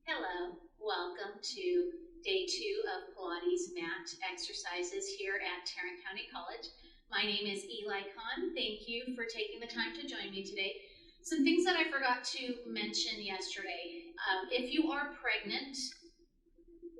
Hello, welcome to day 2 of Pilates mat exercises here at Tarrant County College. My name is Eli Khan. Thank you for taking the time to join me today. Some things that I forgot to mention yesterday. If you are pregnant,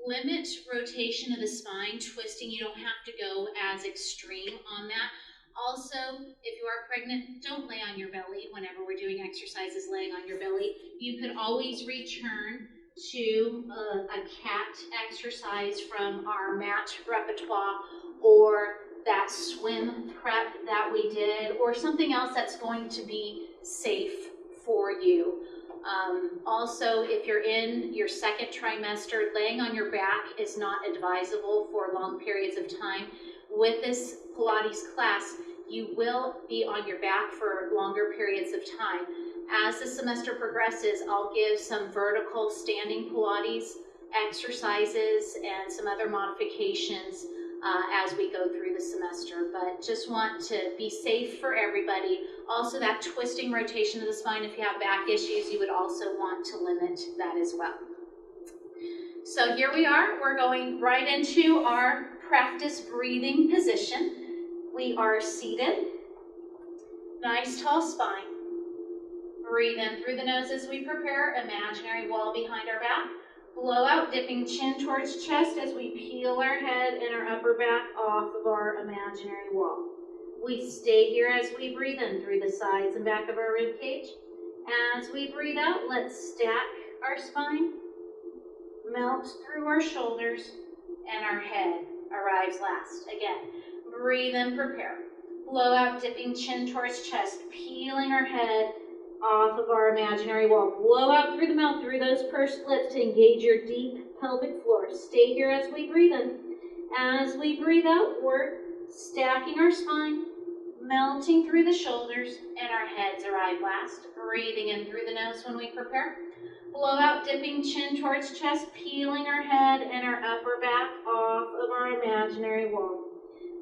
limit rotation of the spine, twisting. You don't have to go as extreme on that. Also, if you are pregnant, don't lay on your belly whenever we're doing exercises laying on your belly. You could always return to a cat exercise from our mat repertoire, or that swim prep that we did, or something else that's going to be safe for you. Also, if you're in your second trimester, laying on your back is not advisable for long periods of time. With this Pilates class, you will be on your back for longer periods of time. As the semester progresses, I'll give some vertical standing Pilates exercises and some other modifications as we go through the semester, but just want to be safe for everybody. Also, that twisting rotation of the spine, if you have back issues, you would also want to limit that as well. So here we are, we're going right into our practice breathing position. We are seated, nice tall spine. Breathe in through the nose as we prepare, imaginary wall behind our back. Blow out, dipping chin towards chest as we peel our head and our upper back off of our imaginary wall. We stay here as we breathe in through the sides and back of our rib cage. As we breathe out, let's stack our spine, melt through our shoulders, and our head arrives last. Again, breathe in, prepare. Blow out, dipping chin towards chest, peeling our head off of our imaginary wall. Blow out through the mouth, through those pursed lips to engage your deep pelvic floor. Stay here as we breathe in. As we breathe out, we're stacking our spine, melting through the shoulders, and our heads arrive last. Breathing in through the nose when we prepare. Blow out, dipping chin towards chest, peeling our head and our upper back off of our imaginary wall.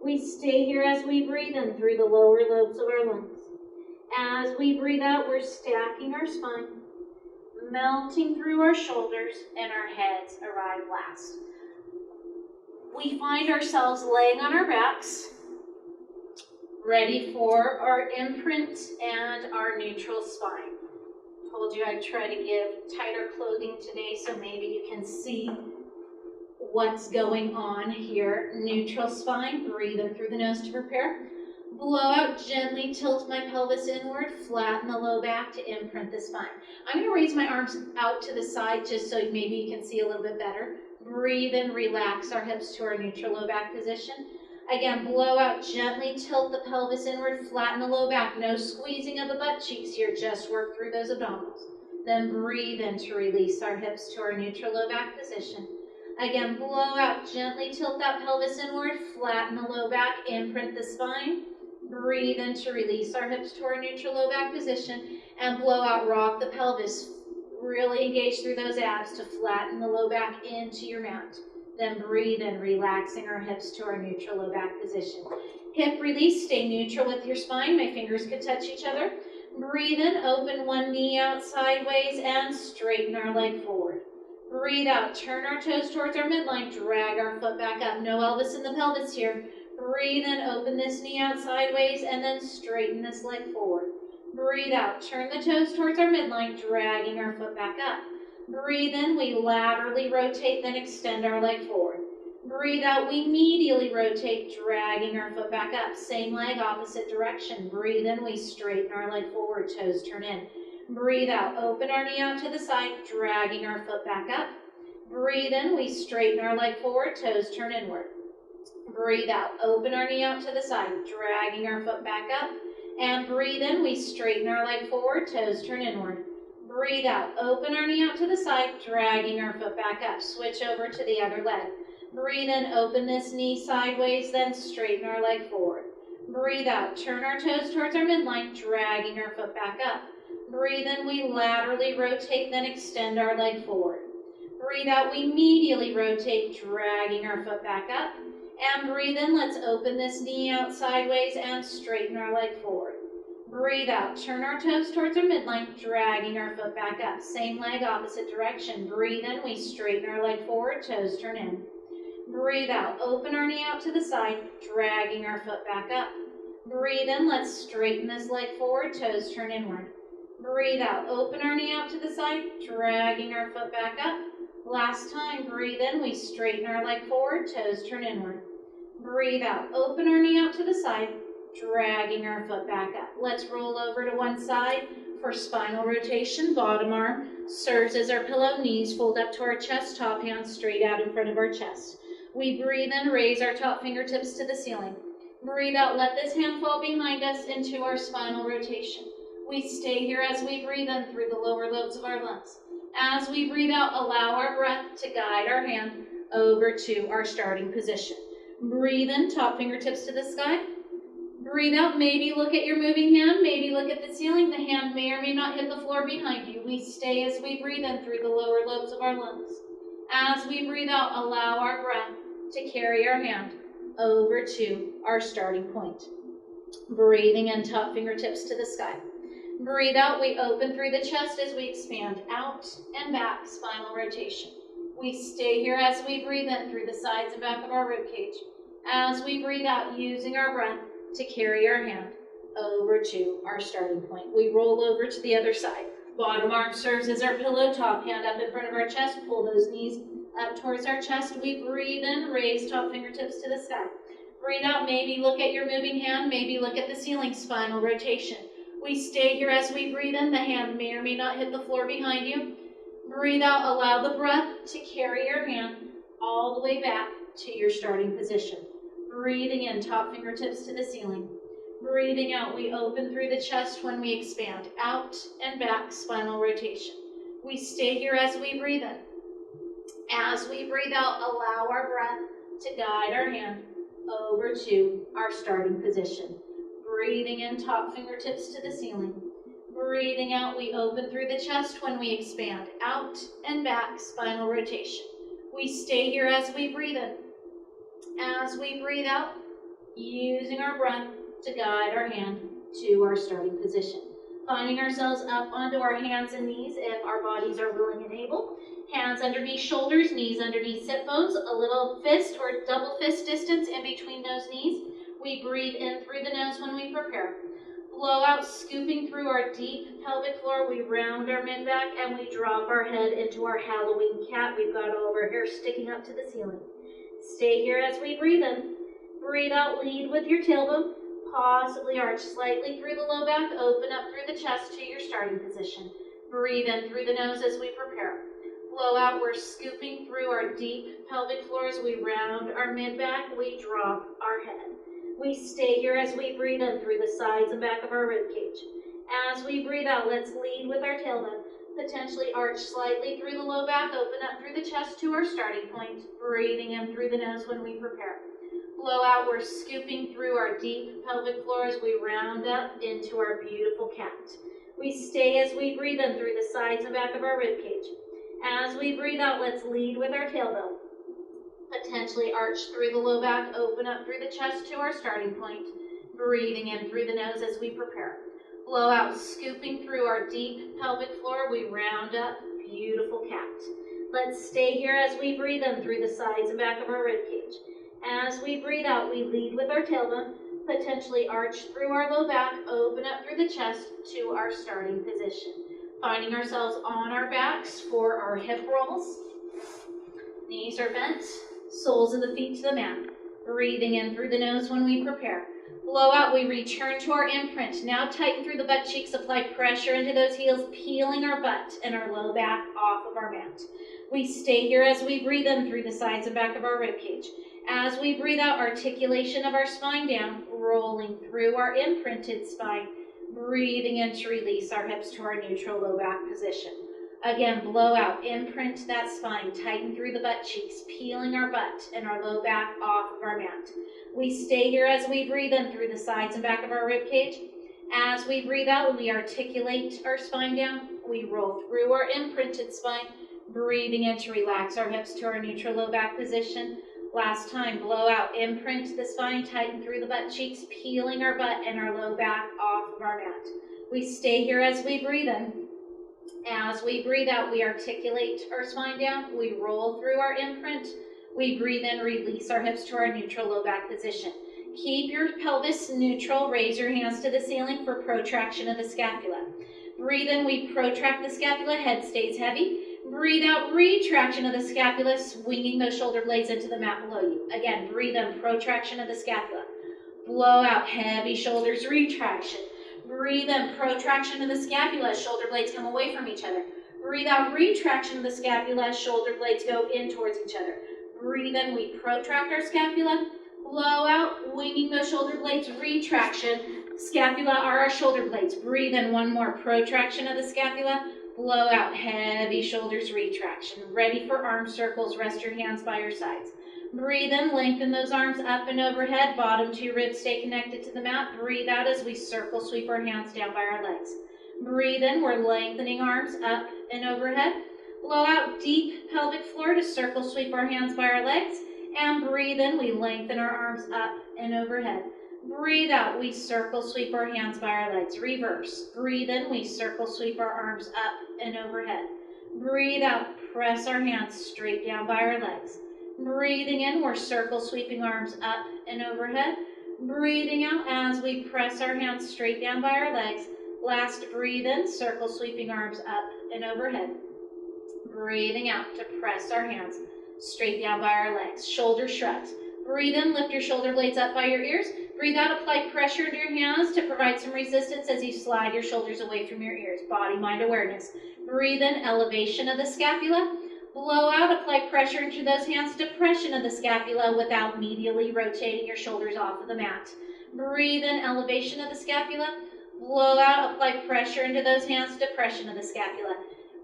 We stay here as we breathe in through the lower lobes of our lungs. As we breathe out, we're stacking our spine, melting through our shoulders, and our heads arrive last. We find ourselves laying on our backs, ready for our imprint and our neutral spine. Told you I'd try to give tighter clothing today so maybe you can see what's going on here. Neutral spine, breathe in through the nose to prepare. Blow out, gently tilt my pelvis inward, flatten the low back to imprint the spine. I'm going to raise my arms out to the side just so maybe you can see a little bit better. Breathe in, relax our hips to our neutral low back position. Again, blow out, gently tilt the pelvis inward, flatten the low back. No squeezing of the butt cheeks here, just work through those abdominals. Then breathe in to release our hips to our neutral low back position. Again, blow out, gently tilt that pelvis inward, flatten the low back, imprint the spine. Breathe in to release our hips to our neutral low back position, and blow out, rock the pelvis. Really engage through those abs to flatten the low back into your mat. Then breathe in, relaxing our hips to our neutral low back position. Hip release, stay neutral with your spine. My fingers could touch each other. Breathe in, open one knee out sideways and straighten our leg forward. Breathe out, turn our toes towards our midline, drag our foot back up. No Elvis in the pelvis here. Breathe in, open this knee out sideways, and then straighten this leg forward. Breathe out, turn the toes towards our midline, dragging our foot back up. Breathe in, we laterally rotate, then extend our leg forward. Breathe out, we medially rotate, dragging our foot back up. Same leg, opposite direction. Breathe in, we straighten our leg forward, toes turn in. Breathe out, open our knee out to the side, dragging our foot back up. Breathe in, we straighten our leg forward, toes turn inward. Breathe out, open our knee out to the side, dragging our foot back up. And breathe in, we straighten our leg forward, toes turn inward. Breathe out, open our knee out to the side, dragging our foot back up. Switch over to the other leg. Breathe in, open this knee sideways, then straighten our leg forward. Breathe out, turn our toes towards our midline, dragging our foot back up. Breathe in, we laterally rotate, then extend our leg forward. Breathe out, we medially rotate, dragging our foot back up. And breathe in, let's open this knee out sideways and straighten our leg forward. Breathe out. Turn our toes towards our midline, dragging our foot back up. Same leg, opposite direction. Breathe in. We straighten our leg forward, toes turn in. Breathe out. Open our knee out to the side, dragging our foot back up. Breathe in. Let's straighten this leg forward, toes turn inward. Breathe out. Open our knee out to the side, dragging our foot back up. Last time. Breathe in. We straighten our leg forward, toes turn inward. Breathe out. Open our knee out to the side, dragging our foot back up. Let's roll over to one side for spinal rotation. Bottom arm serves as our pillow. Knees fold up to our chest, top hand straight out in front of our chest. We breathe in, raise our top fingertips to the ceiling. Breathe out, let this hand fall behind us into our spinal rotation. We stay here as we breathe in through the lower lobes of our lungs. As we breathe out, allow our breath to guide our hand over to our starting position. Breathe in, top fingertips to the sky. Breathe out, maybe look at your moving hand, maybe look at the ceiling. The hand may or may not hit the floor behind you. We stay as we breathe in through the lower lobes of our lungs. As we breathe out, allow our breath to carry our hand over to our starting point. Breathing in, top fingertips to the sky. Breathe out, we open through the chest as we expand out and back, spinal rotation. We stay here as we breathe in through the sides and back of our rib cage. As we breathe out, using our breath to carry our hand over to our starting point. We roll over to the other side. Bottom arm serves as our pillow, top hand up in front of our chest. Pull those knees up towards our chest. We breathe in, raise top fingertips to the sky. Breathe out, maybe look at your moving hand, maybe look at the ceiling, spinal rotation. We stay here as we breathe in. The hand may or may not hit the floor behind you. Breathe out, allow the breath to carry your hand all the way back to your starting position. Breathing in, top fingertips to the ceiling. Breathing out, we open through the chest when we expand. Out and back, spinal rotation. We stay here as we breathe in. As we breathe out, allow our breath to guide our hand over to our starting position. Breathing in, top fingertips to the ceiling. Breathing out, we open through the chest when we expand. Out and back, spinal rotation. We stay here as we breathe in. As we breathe out, using our breath to guide our hand to our starting position. Finding ourselves up onto our hands and knees if our bodies are willing and able. Hands underneath shoulders, knees underneath sit bones, a little fist or double fist distance in between those knees. We breathe in through the nose when we prepare. Blow out, scooping through our deep pelvic floor. We round our mid back and we drop our head into our Halloween cat. We've got all of our hair sticking up to the ceiling. Stay here as we breathe in. Breathe out, lead with your tailbone. Possibly arch slightly through the low back. Open up through the chest to your starting position. Breathe in through the nose as we prepare. Blow out, we're scooping through our deep pelvic floors. We round our mid back. We drop our head. We stay here as we breathe in through the sides and back of our rib cage. As we breathe out, let's lead with our tailbone. Potentially arch slightly through the low back, open up through the chest to our starting point. Breathing in through the nose when we prepare. Blow out, we're scooping through our deep pelvic floor as we round up into our beautiful cat. We stay as we breathe in through the sides and back of our rib cage. As we breathe out, let's lead with our tailbone. Potentially arch through the low back, open up through the chest to our starting point. Breathing in through the nose as we prepare. Blow out, scooping through our deep pelvic floor. We round up, beautiful cat. Let's stay here as we breathe in through the sides and back of our rib cage. As we breathe out, we lead with our tailbone. Potentially arch through our low back, open up through the chest to our starting position. Finding ourselves on our backs for our hip rolls. Knees are bent, soles of the feet to the mat. Breathing in through the nose when we prepare. Blow out, we return to our imprint. Now tighten through the butt cheeks, apply pressure into those heels, peeling our butt and our low back off of our mat. We stay here as we breathe in through the sides and back of our rib cage. As we breathe out, articulation of our spine down, rolling through our imprinted spine. Breathing in to release our hips to our neutral low back position. Again, blow out, imprint that spine, tighten through the butt cheeks, peeling our butt and our low back off of our mat. We stay here as we breathe in through the sides and back of our rib cage. As we breathe out, we articulate our spine down. We roll through our imprinted spine, breathing in to relax our hips to our neutral low back position. Last time, blow out, imprint the spine, tighten through the butt cheeks, peeling our butt and our low back off of our mat. We stay here as we breathe in. As we breathe out, we articulate our spine down, we roll through our imprint, we breathe in, release our hips to our neutral low back position. Keep your pelvis neutral, raise your hands to the ceiling for protraction of the scapula. Breathe in, we protract the scapula, head stays heavy. Breathe out, retraction of the scapula, swinging those shoulder blades into the mat below you. Again, breathe in, protraction of the scapula. Blow out, heavy shoulders, retraction. Breathe in, protraction of the scapula, shoulder blades come away from each other. Breathe out, retraction of the scapula, shoulder blades go in towards each other. Breathe in, we protract our scapula. Blow out, winging those shoulder blades, retraction. Scapula are our shoulder blades. Breathe in, one more, protraction of the scapula. Blow out, heavy shoulders, retraction. Ready for arm circles, rest your hands by your sides. Breathe in, lengthen those arms up and overhead, bottom two ribs stay connected to the mat. Breathe out as we circle sweep our hands down by our legs. Breathe in, we're lengthening arms up and overhead. Blow out, deep pelvic floor to circle sweep our hands by our legs. And breathe in, we lengthen our arms up and overhead. Breathe out, we circle sweep our hands by our legs. Reverse. Breathe in, we circle sweep our arms up and overhead. Breathe out, press our hands straight down by our legs. Breathing in, we're circle sweeping arms up and overhead. Breathing out as we press our hands straight down by our legs. Last breathe in, circle sweeping arms up and overhead. Breathing out to press our hands straight down by our legs. Shoulder shrugs. Breathe in, lift your shoulder blades up by your ears. Breathe out, apply pressure into your hands to provide some resistance as you slide your shoulders away from your ears. Body-mind awareness. Breathe in, elevation of the scapula. Blow out, apply pressure into those hands, depression of the scapula without medially rotating your shoulders off of the mat. Breathe in, elevation of the scapula. Blow out, apply pressure into those hands, depression of the scapula.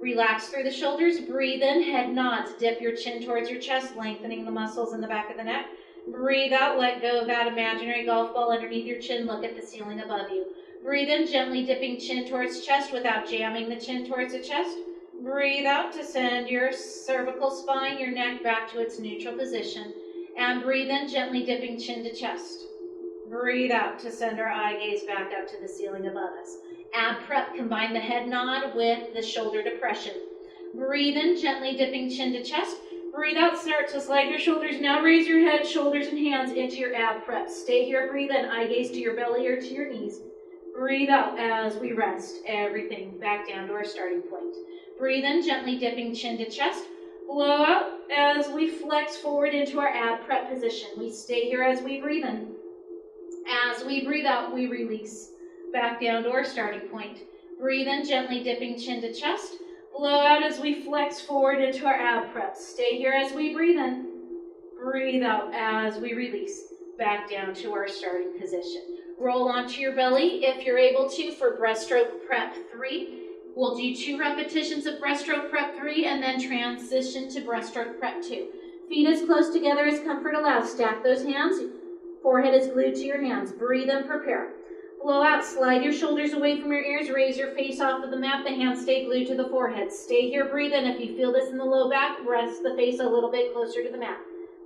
Relax through the shoulders. Breathe in, head nods. Dip your chin towards your chest, lengthening the muscles in the back of the neck. Breathe out, let go of that imaginary golf ball underneath your chin. Look at the ceiling above you. Breathe in, gently dipping chin towards chest without jamming the chin towards the chest. Breathe out to send your cervical spine, your neck back to its neutral position. And breathe in, gently dipping chin to chest. Breathe out to send our eye gaze back up to the ceiling above us. Ab prep, combine the head nod with the shoulder depression. Breathe in, gently dipping chin to chest. Breathe out, start to slide your shoulders. Now raise your head, shoulders, and hands into your ab prep. Stay here, breathe in, eye gaze to your belly or to your knees. Breathe out as we rest everything back down to our starting point. Breathe in, gently dipping chin to chest. Blow out as we flex forward into our ab prep position. We stay here as we breathe in. As we breathe out, we release back down to our starting point. Breathe in, gently dipping chin to chest. Blow out as we flex forward into our ab prep. Stay here as we breathe in. Breathe out as we release back down to our starting position. Roll onto your belly if you're able to for breaststroke prep 3. We'll do 2 repetitions of breaststroke prep 3 and then transition to breaststroke prep 2. Feet as close together as comfort allows. Stack those hands. Forehead is glued to your hands. Breathe and prepare. Blow out, slide your shoulders away from your ears, raise your face off of the mat, the hands stay glued to the forehead. Stay here, breathe in. If you feel this in the low back, rest the face a little bit closer to the mat.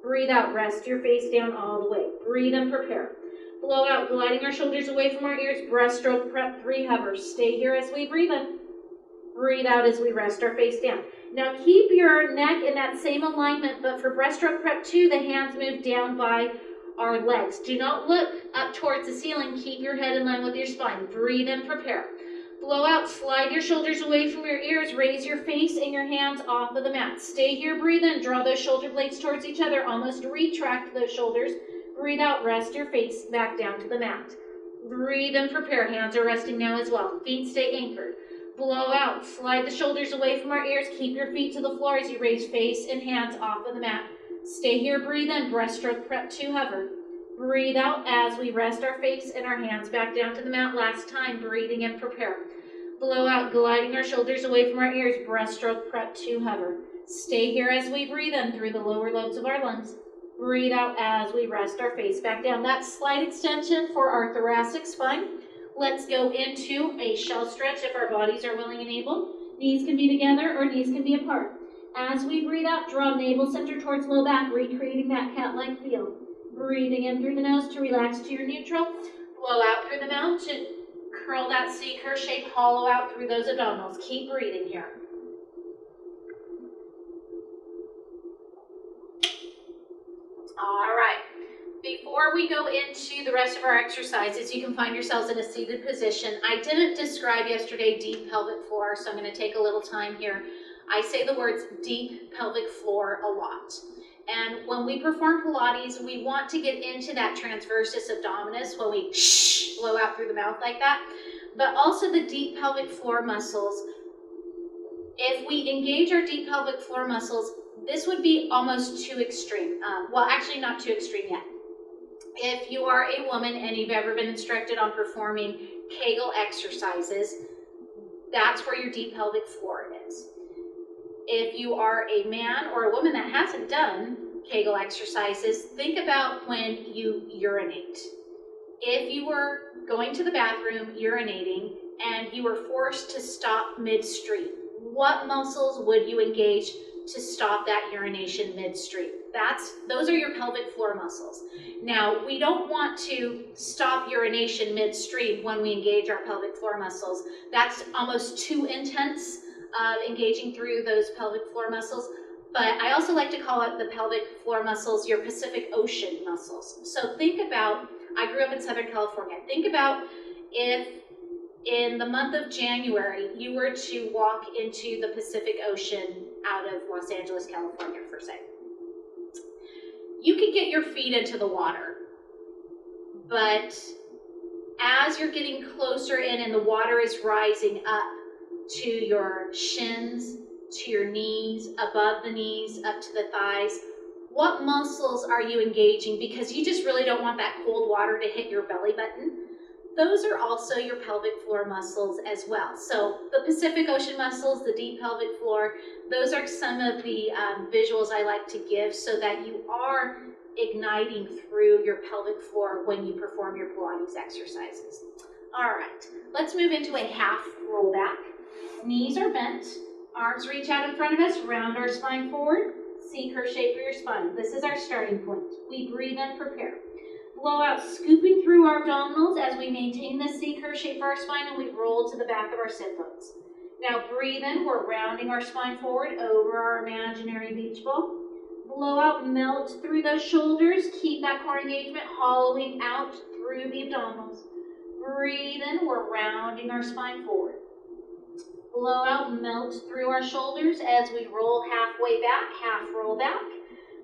Breathe out, rest your face down all the way. Breathe and prepare. Blow out, gliding our shoulders away from our ears, breaststroke prep 3 hover. Stay here as we breathe in. Breathe out as we rest our face down. Now keep your neck in that same alignment, but for breaststroke prep 2, the hands move down by our legs. Do not look up towards the ceiling. Keep your head in line with your spine. Breathe and prepare. Blow out, slide your shoulders away from your ears, raise your face and your hands off of the mat. Stay here, breathe in, draw those shoulder blades towards each other, almost retract those shoulders. Breathe out, rest your face back down to the mat. Breathe and prepare, hands are resting now as well. Feet stay anchored. Blow out, slide the shoulders away from our ears, keep your feet to the floor as you raise face and hands off of the mat. Stay here, breathe in, breaststroke prep 2 hover. Breathe out as we rest our face and our hands back down to the mat. Last time, breathing and prepare. Blow out, gliding our shoulders away from our ears, breaststroke prep 2 hover. Stay here as we breathe in through the lower lobes of our lungs. Breathe out as we rest our face back down. That's slight extension for our thoracic spine. Let's go into a shell stretch if our bodies are willing and able. Knees can be together or knees can be apart. As we breathe out, draw navel center towards low back, recreating that cat-like feel. Breathing in through the nose to relax to your neutral. Blow out through the mouth to curl that C-curve shape, hollow out through those abdominals. Keep breathing here. All right. Before we go into the rest of our exercises, you can find yourselves in a seated position. I didn't describe yesterday deep pelvic floor, so I'm going to take a little time here. I say the words deep pelvic floor a lot. And when we perform Pilates, we want to get into that transversus abdominis when we blow out through the mouth like that. But also the deep pelvic floor muscles. If we engage our deep pelvic floor muscles, this would be almost too extreme. Well, actually not too extreme yet. If you are a woman and you've ever been instructed on performing Kegel exercises, that's where your deep pelvic floor is. If you are a man or a woman that hasn't done Kegel exercises, think about when you urinate. If you were going to the bathroom, urinating, and you were forced to stop midstream, what muscles would you engage to stop that urination midstream? Those are your pelvic floor muscles. Now, we don't want to stop urination midstream when we engage our pelvic floor muscles. That's almost too intense, engaging through those pelvic floor muscles. But I also like to call it the pelvic floor muscles your Pacific Ocean muscles. So think about, I grew up in Southern California. Think about if in the month of January you were to walk into the Pacific Ocean out of Los Angeles, California, for say. You could get your feet into the water, but as you're getting closer in and the water is rising up to your shins, to your knees, above the knees, up to the thighs, what muscles are you engaging? Because you just really don't want that cold water to hit your belly button. Those are also your pelvic floor muscles as well. So the Pacific Ocean muscles, the deep pelvic floor, those are some of the visuals I like to give so that you are igniting through your pelvic floor when you perform your Pilates exercises. All right, let's move into a half roll back. Knees are bent, arms reach out in front of us, round our spine forward, C-curve shape for your spine. This is our starting point. We breathe in, prepare. Blow out, scooping through our abdominals as we maintain this C-curve shape for our spine and we roll to the back of our sit bones. Now breathe in, we're rounding our spine forward over our imaginary beach ball. Blow out, melt through those shoulders, keep that core engagement, hollowing out through the abdominals. Breathe in, we're rounding our spine forward. Blow out, melt through our shoulders as we roll halfway back, half roll back.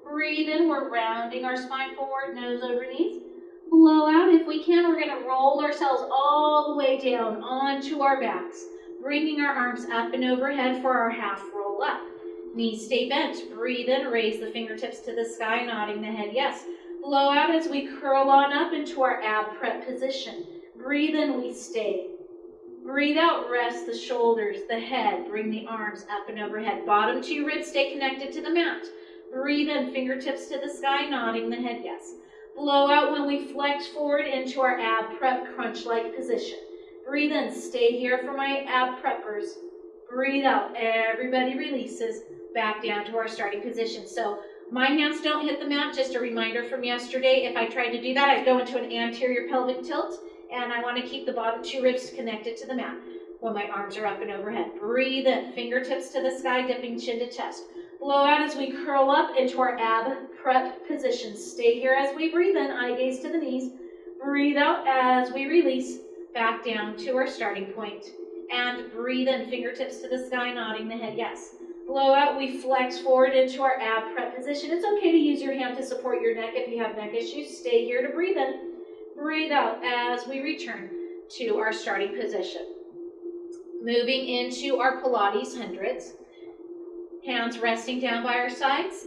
Breathe in, we're rounding our spine forward, nose over knees. Blow out, if we can, we're going to roll ourselves all the way down onto our backs, bringing our arms up and overhead for our half roll up. Knees stay bent. Breathe in, raise the fingertips to the sky, nodding the head yes. Blow out as we curl on up into our ab prep position. Breathe in, we stay. Breathe out, rest the shoulders, the head, bring the arms up and overhead. Bottom two ribs stay connected to the mat. Breathe in, fingertips to the sky, nodding the head yes. Blow out when we flex forward into our ab prep crunch-like position. Breathe in, stay here for my ab preppers. Breathe out, everybody releases back down to our starting position. So my hands don't hit the mat, just a reminder from yesterday. If I tried to do that, I'd go into an anterior pelvic tilt, and I want to keep the bottom two ribs connected to the mat when my arms are up and overhead. Breathe in, fingertips to the sky, dipping chin to chest. Blow out as we curl up into our ab prep position. Stay here as we breathe in, eye gaze to the knees. Breathe out as we release back down to our starting point. And breathe in, fingertips to the sky, nodding the head yes. Blow out, we flex forward into our ab prep position. It's okay to use your hand to support your neck if you have neck issues. Stay here to breathe in. Breathe out as we return to our starting position. Moving into our Pilates hundreds. Hands resting down by our sides.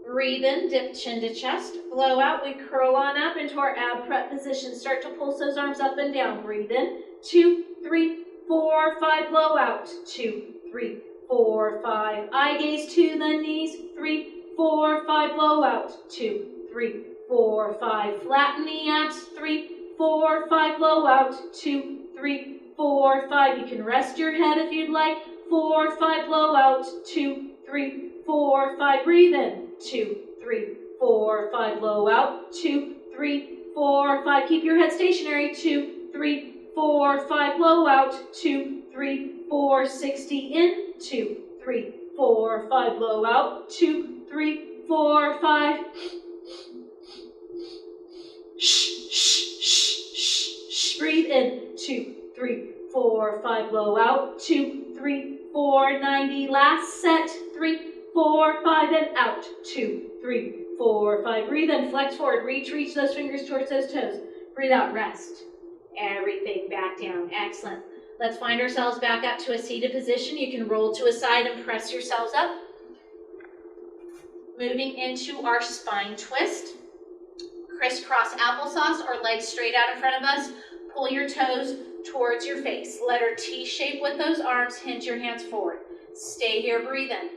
Breathe in, dip chin to chest. Blow out, we curl on up into our ab prep position. Start to pulse those arms up and down. Breathe in, 2, 3, 4, 5. Blow out, 2, 3, 4, 5. Eye gaze to the knees, 3, 4, 5. Blow out, 2, 3, 4, 5. Flatten the abs, 3, 4, 5. Blow out, 2, 3, 4, 5. You can rest your head if you'd like. 4, 5. Blow out, 2, 3, 4, 5. Breathe in. 2, 3, 4, 5. Blow out. 2, 3, 4, 5. Keep your head stationary. 2, 3, 4, 5. Blow out. 2, 3, 4. 60 in. 2, 3, 4, 5. Blow out. 2, 3, 4, 5. Breathe in. 2, 3, 4, 5. Blow out. 2, 3, 4. 90. Last set. 3, 4, 5. And out. 2, 3, 4, 5. Breathe in. Flex forward. Reach those fingers towards those toes. Breathe out. Rest. Everything back down. Excellent. Let's find ourselves back up to a seated position. You can roll to a side and press yourselves up. Moving into our spine twist. Crisscross applesauce or legs straight out in front of us. Pull your toes towards your face. Letter T shape with those arms. Hinge your hands forward. Stay here. Breathe in.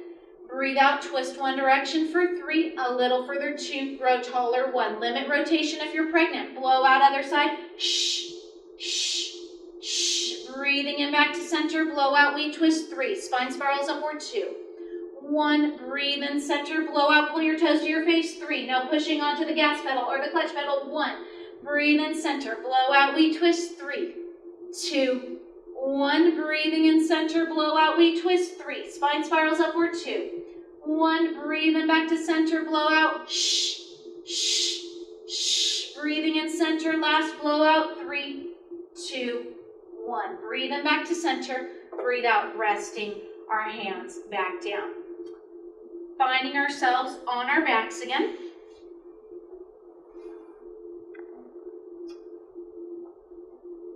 Breathe out. Twist one direction for 3. A little further. 2. Grow taller. 1. Limit rotation if you're pregnant. Blow out other side. Shh. Shh. Shh. Breathing in back to center. Blow out. We twist. 3. Spine spirals upward. 2. 1. Breathe in center. Blow out. Pull your toes to your face. 3. Now pushing onto the gas pedal or the clutch pedal. 1. Breathe in center. Blow out. We twist. 3. 2. 1. Breathing in center. Blow out. We twist. 3. Spine spirals upward. 2. 1. Breathe in back to center. Blow out. Shh. Shh. Shh. Breathing in center. Last blow out. 3, 2, 1. Breathe in back to center. Breathe out. Resting our hands back down. Finding ourselves on our backs again.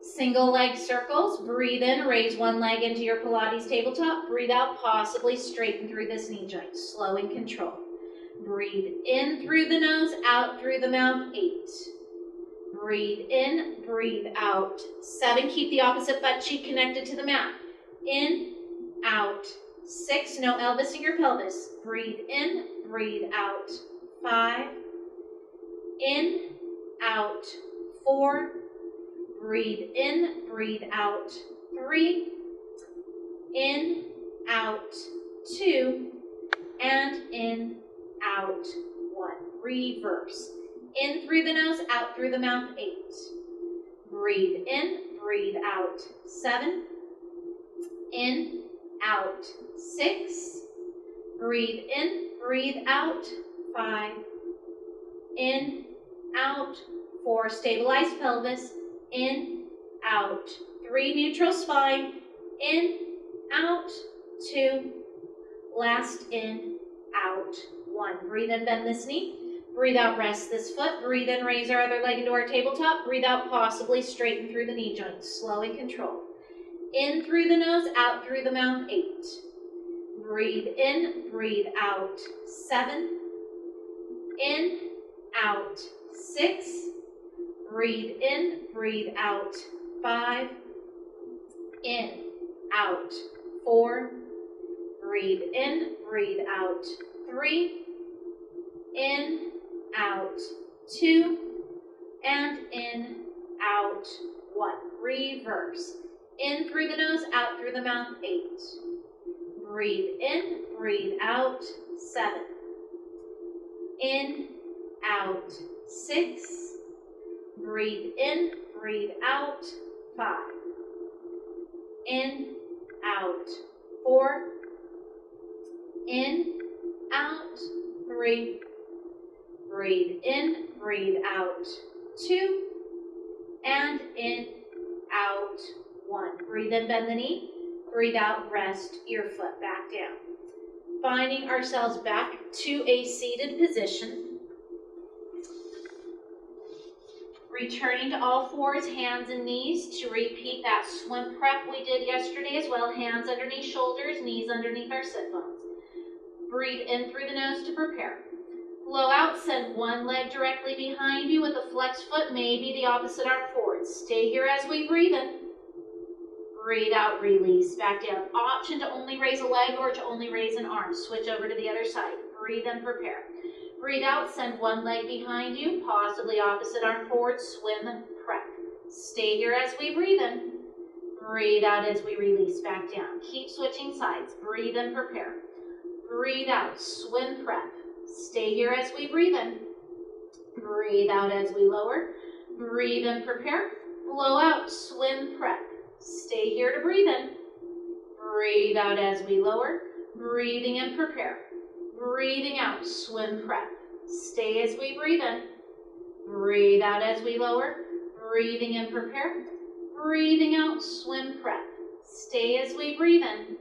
Single leg circles. Breathe in, raise one leg into your Pilates tabletop. Breathe out, possibly straighten through this knee joint. Slow and control. Breathe in through the nose, out through the mouth. 8. Breathe in, breathe out. 7. Keep the opposite butt cheek connected to the mat. In, out. 6. No Elvis in your pelvis. Breathe in, breathe out. 5. In, out. 4. Breathe in, breathe out. 3. In, out. 2. And in, out. 1. Reverse. In through the nose, out through the mouth. 8. Breathe in, breathe out. 7. In, out. 6. Breathe in, breathe out. 5. In, out. 4. Stabilize pelvis. In, out. 3. Neutral spine. In, out. 2. Last in, out. 1. Breathe in, bend this knee. Breathe out, rest this foot. Breathe in, raise our other leg into our tabletop. Breathe out, possibly straighten through the knee joints. Slow and control. In through the nose, out through the mouth. 8. Breathe in, breathe out. 7. In, out. 6. Breathe in, breathe out. 5. In, out. 4. Breathe in, breathe out. 3. In, out. 2. And in, out. 1. Reverse. In through the nose, out through the mouth. 8. Breathe in, breathe out. 7. In, out. 6. Breathe in, breathe out. 5. In, out. 4. In, out. 3. Breathe in, breathe out. 2. And in, out. 1. Breathe in, bend the knee. Breathe out, rest your foot back down. Finding ourselves back to a seated position. Returning to all fours, hands and knees to repeat that swim prep we did yesterday as well. Hands underneath shoulders, knees underneath our sit bones. Breathe in through the nose to prepare. Blow out, send one leg directly behind you with a flexed foot, maybe the opposite arm forward. Stay here as we breathe in. Breathe out, release, back down. Option to only raise a leg or to only raise an arm. Switch over to the other side. Breathe in, prepare. Breathe out, send one leg behind you, possibly opposite arm forward, swim, prep. Stay here as we breathe in. Breathe out as we release, back down. Keep switching sides. Breathe in, prepare. Breathe out, swim prep. Stay here as we breathe in. Breathe out as we lower. Breathe in, prepare. Blow out, swim prep. Stay here to breathe in. Breathe out as we lower. Breathing in, prepare. Breathing out, swim prep. Stay as we breathe in. Breathe out as we lower. Breathing in, prepare. Breathing out, swim prep. Stay as we breathe in.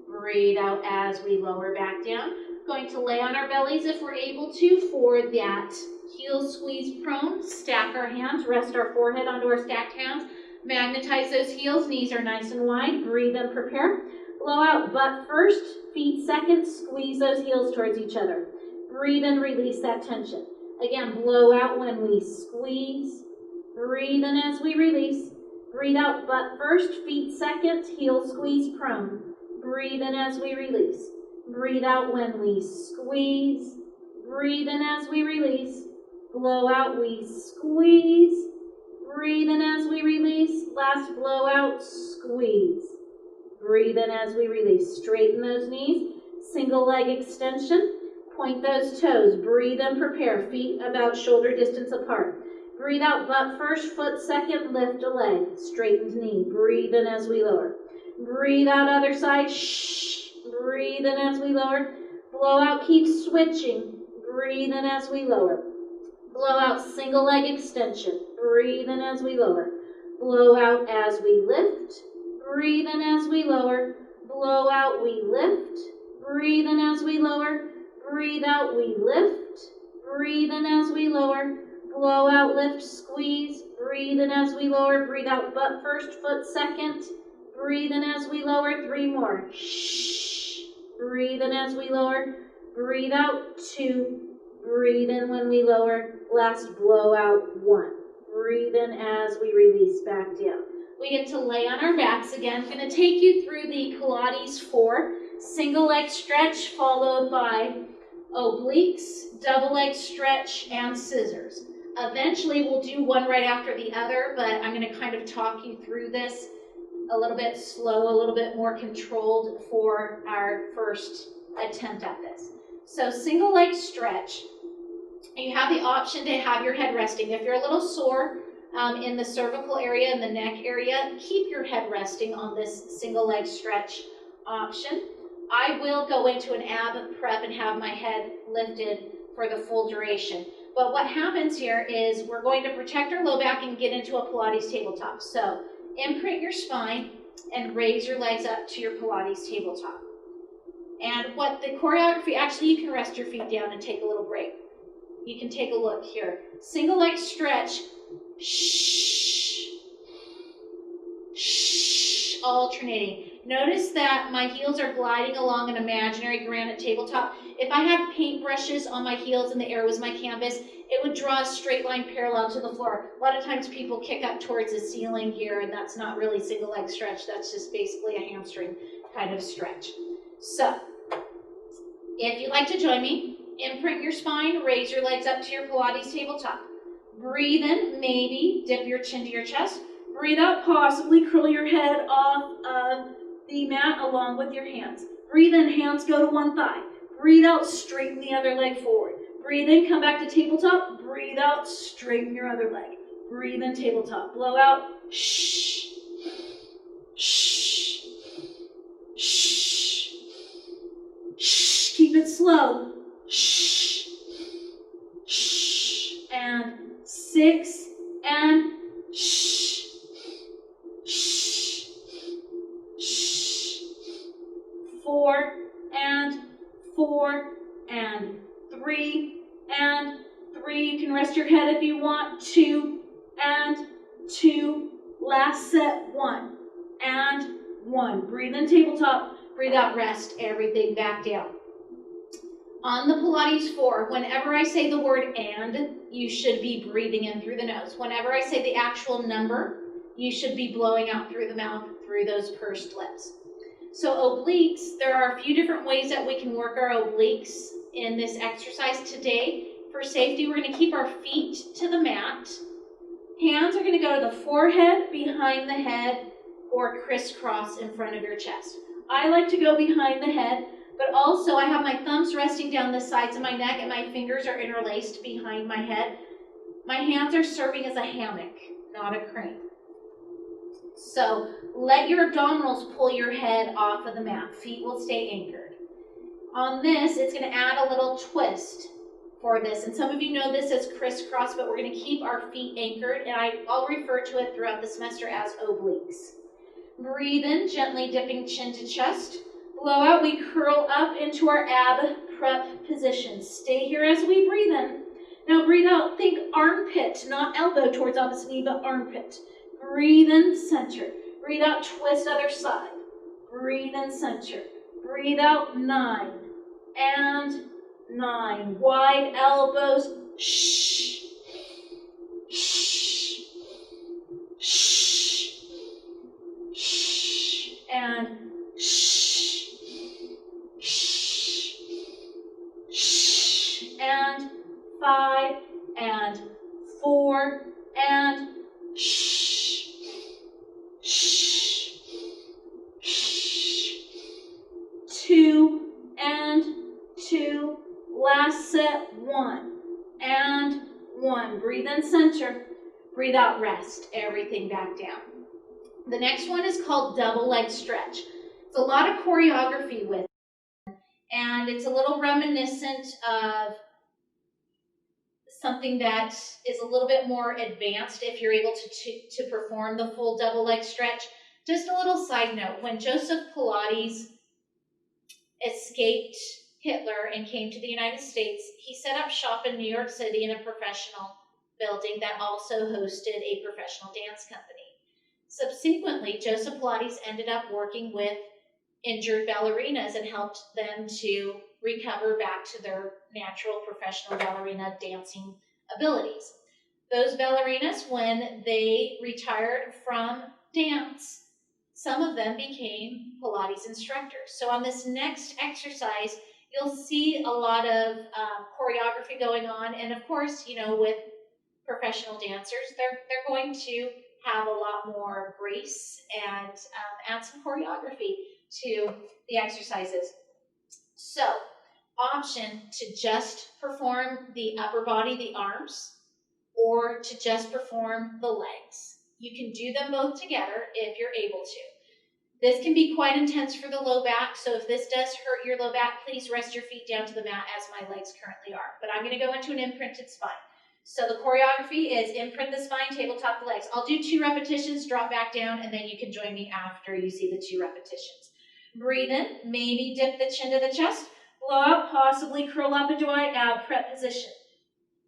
Breathe out as we lower back down. Going to lay on our bellies if we're able to for that heel squeeze prone. Stack our hands, rest our forehead onto our stacked hands. Magnetize those heels, knees are nice and wide. Breathe in, prepare. Blow out, butt first, feet second. Squeeze those heels towards each other. Breathe in, release that tension. Again, blow out when we squeeze. Breathe in as we release. Breathe out, butt first, feet second, heel squeeze prone. Breathe in as we release. Breathe out when we squeeze. Breathe in as we release. Blow out, we squeeze. Breathe in as we release. Last blow out, squeeze. Breathe in as we release. Straighten those knees. Single leg extension. Point those toes. Breathe in, prepare. Feet about shoulder distance apart. Breathe out, butt first, foot second, lift a leg. Straightened knee. Breathe in as we lower. Breathe out, other side. Shh. Breathe in as we lower. Blow out, keep switching. Breathe in as we lower. Blow out, single leg extension. Breathe in as we lower. Blow out as we lift. Breathe in as we lower. Blow out, we lift. Breathe in as we lower. Breathe out, we lift. Breathe in as we lower. Blow out, lift, squeeze. Breathe in as we lower. Breathe out, butt first, foot second. Breathe in as we lower. 3 more. Shh. Breathe in as we lower. Breathe out, 2. Breathe in when we lower. Last blow out, 1. Breathe in as we release back down. We get to lay on our backs again. I'm going to take you through the Pilates 4. Single leg stretch followed by obliques, double leg stretch, and scissors. Eventually we'll do one right after the other, but I'm going to kind of talk you through this a little bit slow, a little bit more controlled for our first attempt at this. So single leg stretch, you have the option to have your head resting. If you're a little sore in the cervical area and the neck area, keep your head resting on this single leg stretch option. I will go into an ab prep and have my head lifted for the full duration. But what happens here is we're going to protect our low back and get into a Pilates tabletop. So imprint your spine and raise your legs up to your Pilates tabletop. And what the choreography, actually you can rest your feet down and take a little break. You can take a look here. Single leg stretch, shh, shh, alternating. Notice that my heels are gliding along an imaginary granite tabletop. If I had paintbrushes on my heels and the air was my canvas, it would draw a straight line parallel to the floor. A lot of times people kick up towards the ceiling here, and that's not really single leg stretch. That's just basically a hamstring kind of stretch. So, if you'd like to join me, imprint your spine, raise your legs up to your Pilates tabletop. Breathe in, maybe dip your chin to your chest. Breathe out, possibly curl your head off of the mat along with your hands. Breathe in, hands go to one thigh. Breathe out, straighten the other leg forward. Breathe in, come back to tabletop. Breathe out, straighten your other leg. Breathe in, tabletop. Blow out, shh, shh, shh, shh. Keep it slow. Shh, shh, and 6, and shh, shh, shh. 4, and 4, and 3, and 3. You can rest your head if you want. 2, and 2. Last set, 1, and 1. Breathe in, tabletop. Breathe out, rest everything back down. On the Pilates 4, whenever I say the word and, you should be breathing in through the nose. Whenever I say the actual number, you should be blowing out through the mouth, through those pursed lips. So obliques, there are a few different ways that we can work our obliques in this exercise today. For safety, we're going to keep our feet to the mat. Hands are going to go to the forehead, behind the head, or crisscross in front of your chest. I like to go behind the head. but also I have my thumbs resting down the sides of my neck and my fingers are interlaced behind my head. My hands are serving as a hammock, not a crane. So let your abdominals pull your head off of the mat. Feet will stay anchored. On this, it's going to add a little twist for this. And some of you know this as crisscross, but we're going to keep our feet anchored, and I'll refer to it throughout the semester as obliques. Breathe in, gently dipping chin to chest. Blow out, we curl up into our ab prep position. Stay here as we breathe in. Now breathe out, think armpit, not elbow towards opposite knee, but armpit. Breathe in, center. Breathe out, twist other side. Breathe in, center. Breathe out, 9. And 9. Wide elbows. Shh. Shh. Shh. Shh. And shh. Shh. Shh. And 5. And 4. And shh. Shh. Shh. 2 and 2. Last set. 1 and 1. Breathe in, center. Breathe out, rest. Everything back down. The next one is called double leg stretch. It's a lot of choreography with it, and it's a little reminiscent of something that is a little bit more advanced if you're able to perform the full double leg stretch. Just a little side note, when Joseph Pilates escaped Hitler and came to the United States, he set up shop in New York City in a professional building that also hosted a professional dance company. Subsequently, Joseph Pilates ended up working with injured ballerinas and helped them to recover back to their natural professional ballerina dancing abilities. Those ballerinas, when they retired from dance, some of them became Pilates instructors. So on this next exercise, you'll see a lot of choreography going on, and of course, you know, with professional dancers, they're going to have a lot more grace and add some choreography to the exercises. So, option to just perform the upper body, the arms, or to just perform the legs. You can do them both together if you're able to. This can be quite intense for the low back, so if this does hurt your low back, please rest your feet down to the mat as my legs currently are. But I'm going to go into an imprinted spine. So the choreography is imprint the spine, tabletop the legs. I'll do 2 repetitions, drop back down, and then you can join me after you see the 2 repetitions. Breathe in, maybe dip the chin to the chest. Blow out, possibly curl up into my ab prep position.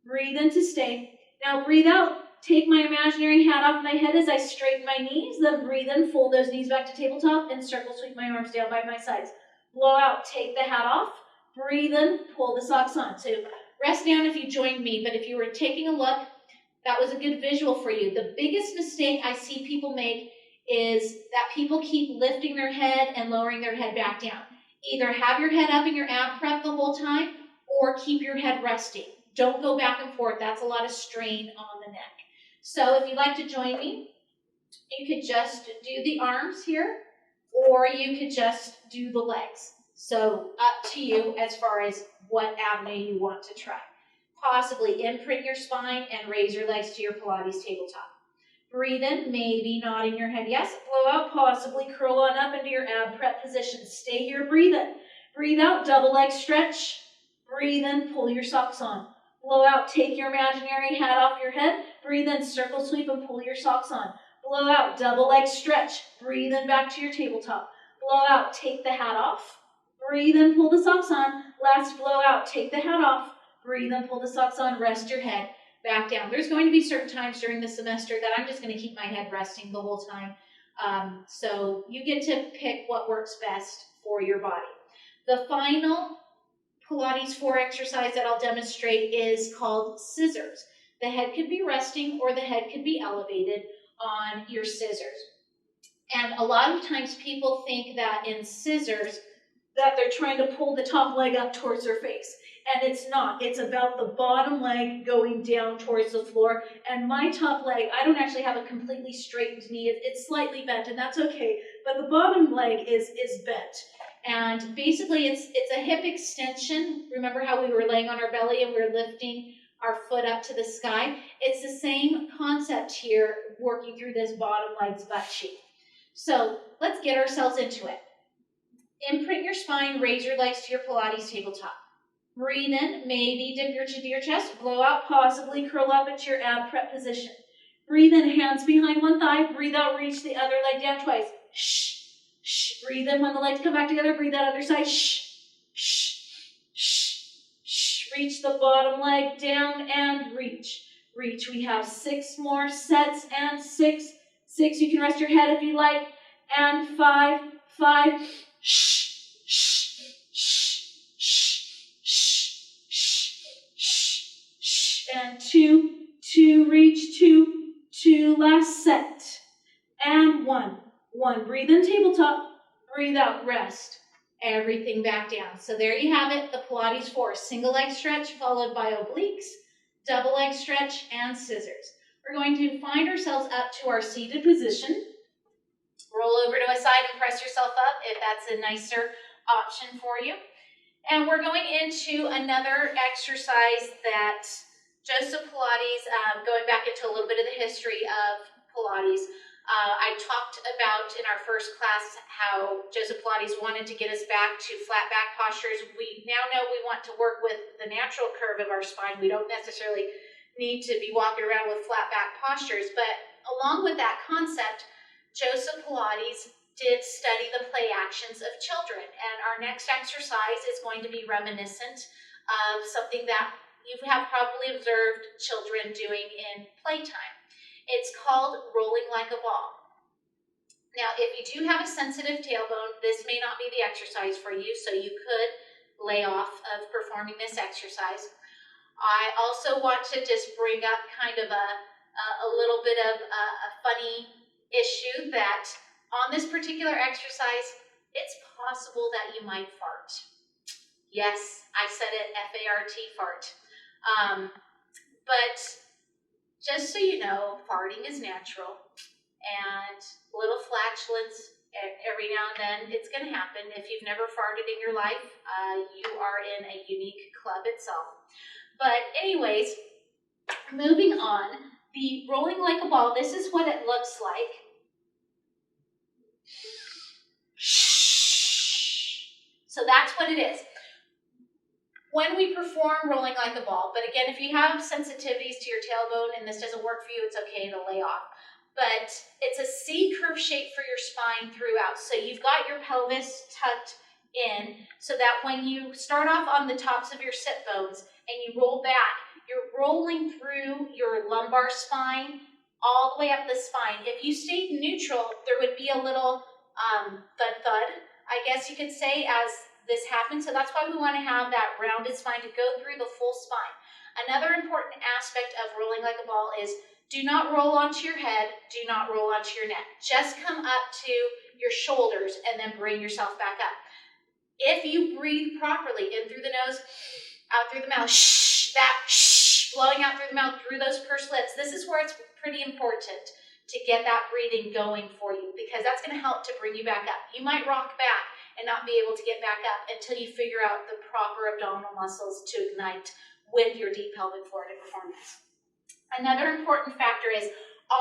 Breathe in to stay. Now breathe out, take my imaginary hat off my head as I straighten my knees. Then breathe in, fold those knees back to tabletop, and circle sweep my arms down by my sides. Blow out, take the hat off. Breathe in, pull the socks on. So rest down if you joined me, but if you were taking a look, that was a good visual for you. The biggest mistake I see people make is that people keep lifting their head and lowering their head back down. Either have your head up in your ab prep the whole time, or keep your head resting. Don't go back and forth. That's a lot of strain on the neck. So if you'd like to join me, you could just do the arms here, or you could just do the legs. So up to you as far as what avenue you want to try. Possibly imprint your spine and raise your legs to your Pilates tabletop. Breathe in, maybe nodding your head yes. Blow out, possibly curl on up into your ab prep position. Stay here, breathe in. Breathe out, double leg stretch. Breathe in, pull your socks on. Blow out, take your imaginary hat off your head. Breathe in, circle sweep and pull your socks on. Blow out, double leg stretch. Breathe in back to your tabletop. Blow out, take the hat off. Breathe in, pull the socks on. Last blow out, take the hat off. Breathe in, pull the socks on, rest your head back down. There's going to be certain times during the semester that I'm just going to keep my head resting the whole time. So you get to pick what works best for your body. The final Pilates 4 exercise that I'll demonstrate is called scissors. The head could be resting or the head could be elevated on your scissors. And a lot of times people think that in scissors that they're trying to pull the top leg up towards their face. And it's not. It's about the bottom leg going down towards the floor. And my top leg, I don't actually have a completely straightened knee. It's slightly bent, and that's okay. But the bottom leg is bent. And basically it's a hip extension. Remember how we were laying on our belly and we were lifting our foot up to the sky? It's the same concept here, working through this bottom legs butt cheek. So let's get ourselves into it. Imprint your spine, raise your legs to your Pilates tabletop. Breathe in, maybe dip your chin to your chest, blow out, possibly curl up into your ab prep position. Breathe in, hands behind one thigh, breathe out, reach the other leg down twice. Shh, shh. Breathe in when the legs come back together, breathe out other side. Shh, shh, shh, shh. Reach the bottom leg down and reach. Reach. We have 6 more sets and 6. 6, you can rest your head if you like. And 5, 5. Shh, shh, shh, shh, shh, shh, shh, shh. And 2, 2, reach, 2, 2, last set. And 1, 1. Breathe in, tabletop. Breathe out, rest. Everything back down. So there you have it, the Pilates 4. Single leg stretch followed by obliques, double leg stretch, and scissors. We're going to find ourselves up to our seated position. Roll over to a side and press yourself up if that's a nicer option for you. And we're going into another exercise that Joseph Pilates, going back into a little bit of the history of Pilates, I talked about in our first class how Joseph Pilates wanted to get us back to flat back postures. We now know we want to work with the natural curve of our spine. We don't necessarily need to be walking around with flat back postures, but along with that concept, Joseph Pilates did study the play actions of children, and our next exercise is going to be reminiscent of something that you have probably observed children doing in playtime. It's called rolling like a ball. Now, if you do have a sensitive tailbone, this may not be the exercise for you, so you could lay off of performing this exercise. I also want to just bring up kind of a little bit of a funny issue that on this particular exercise, it's possible that you might fart. Yes, I said it, F-A-R-T, fart. But just so you know, farting is natural, and little flatulence every now and then, it's going to happen. If you've never farted in your life, you are in a unique club itself. But anyways, moving on, the rolling like a ball, this is what it looks like. So that's what it is. When we perform rolling like a ball, but again, if you have sensitivities to your tailbone and this doesn't work for you, it's okay to lay off. But it's a C-curve shape for your spine throughout. So you've got your pelvis tucked in so that when you start off on the tops of your sit bones and you roll back, you're rolling through your lumbar spine all the way up the spine. If you stayed neutral, there would be a little thud, I guess you could say, as this happens. So that's why we want to have that rounded spine to go through the full spine. Another important aspect of rolling like a ball is do not roll onto your head, do not roll onto your neck. Just come up to your shoulders and then bring yourself back up. If you breathe properly, in through the nose, out through the mouth, blowing out through the mouth, through those pursed lips, this is where it's pretty important to get that breathing going for you, because that's going to help to bring you back up. You might rock back and not be able to get back up until you figure out the proper abdominal muscles to ignite with your deep pelvic floor to perform this. Another important factor is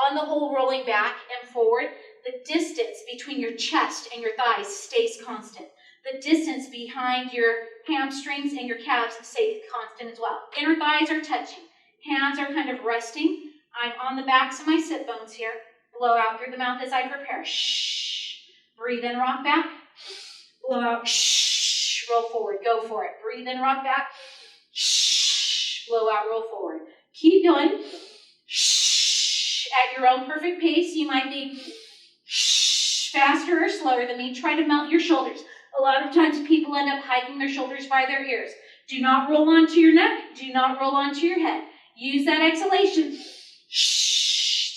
on the whole rolling back and forward, the distance between your chest and your thighs stays constant. The distance behind your hamstrings and your calves stays constant as well. Inner thighs are touching. Hands are kind of resting. I'm on the backs of my sit bones here. Blow out through the mouth as I prepare. Shh. Breathe in, rock back. Blow out. Shh. Roll forward. Go for it. Breathe in, rock back. Shh. Blow out, roll forward. Keep going. Shh. At your own perfect pace, you might be faster or slower than me. Try to melt your shoulders. A lot of times people end up hiking their shoulders by their ears. Do not roll onto your neck. Do not roll onto your head. Use that exhalation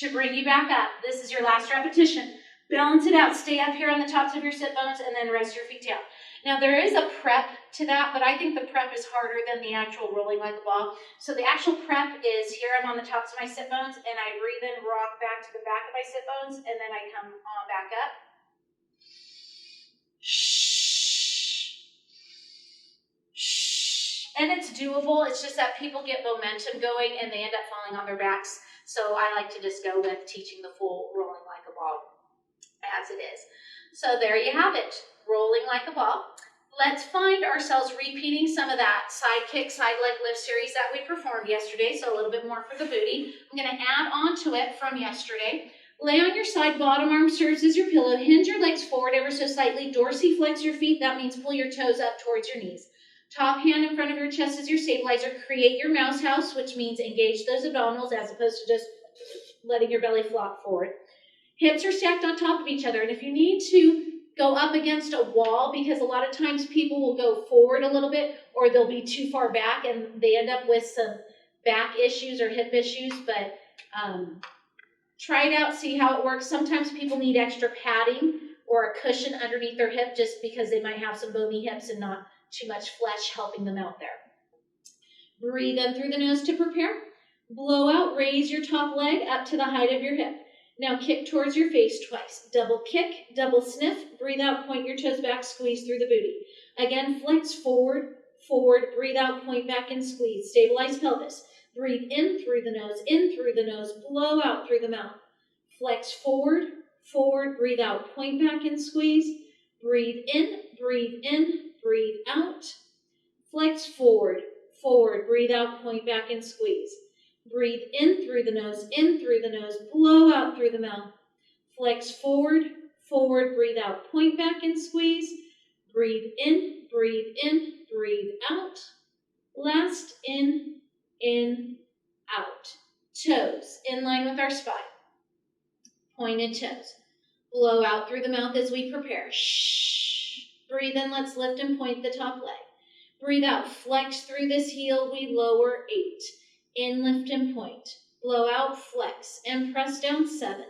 to bring you back up. This is your last repetition. Balance it out. Stay up here on the tops of your sit bones and then rest your feet down. Now there is a prep to that, but I think the prep is harder than the actual rolling like a ball. So the actual prep is here. I'm on the tops of my sit bones and I breathe in, rock back to the back of my sit bones, and then I come on back up. And it's doable. It's just that people get momentum going and they end up falling on their backs. So I like to just go with teaching the full rolling like a ball as it is. So there you have it, rolling like a ball. Let's find ourselves repeating some of that side kick, side leg lift series that we performed yesterday, so a little bit more for the booty. I'm going to add on to it from yesterday. Lay on your side, bottom arm serves as your pillow. Hinge your legs forward ever so slightly. Dorsiflex your feet. That means pull your toes up towards your knees. Top hand in front of your chest as your stabilizer. Create your mouse house, which means engage those abdominals as opposed to just letting your belly flop forward. Hips are stacked on top of each other, and if you need to go up against a wall, because a lot of times people will go forward a little bit or they'll be too far back and they end up with some back issues or hip issues, but try it out, see how it works. Sometimes people need extra padding or a cushion underneath their hip just because they might have some bony hips and not too much flesh helping them out there. Breathe in through the nose to prepare. Blow out, raise your top leg up to the height of your hip. Now kick towards your face twice. Double kick, double sniff. Breathe out, point your toes back, squeeze through the booty. Again, flex forward, forward. Breathe out, point back and squeeze. Stabilize pelvis. Breathe in through the nose, blow out through the mouth. Flex forward, forward. Breathe out, point back and squeeze. Breathe in, breathe out. Flex forward, forward. Breathe out, point back and squeeze. Breathe in through the nose, blow out through the mouth. Flex forward, forward, breathe out, point back and squeeze. Breathe in, breathe out. Last, in, out. Toes in line with our spine. Pointed toes. Blow out through the mouth as we prepare. Shh. Breathe in, let's lift and point the top leg. Breathe out, flex through this heel, we lower 8. In, lift, and point. Blow out, flex, and press down 7.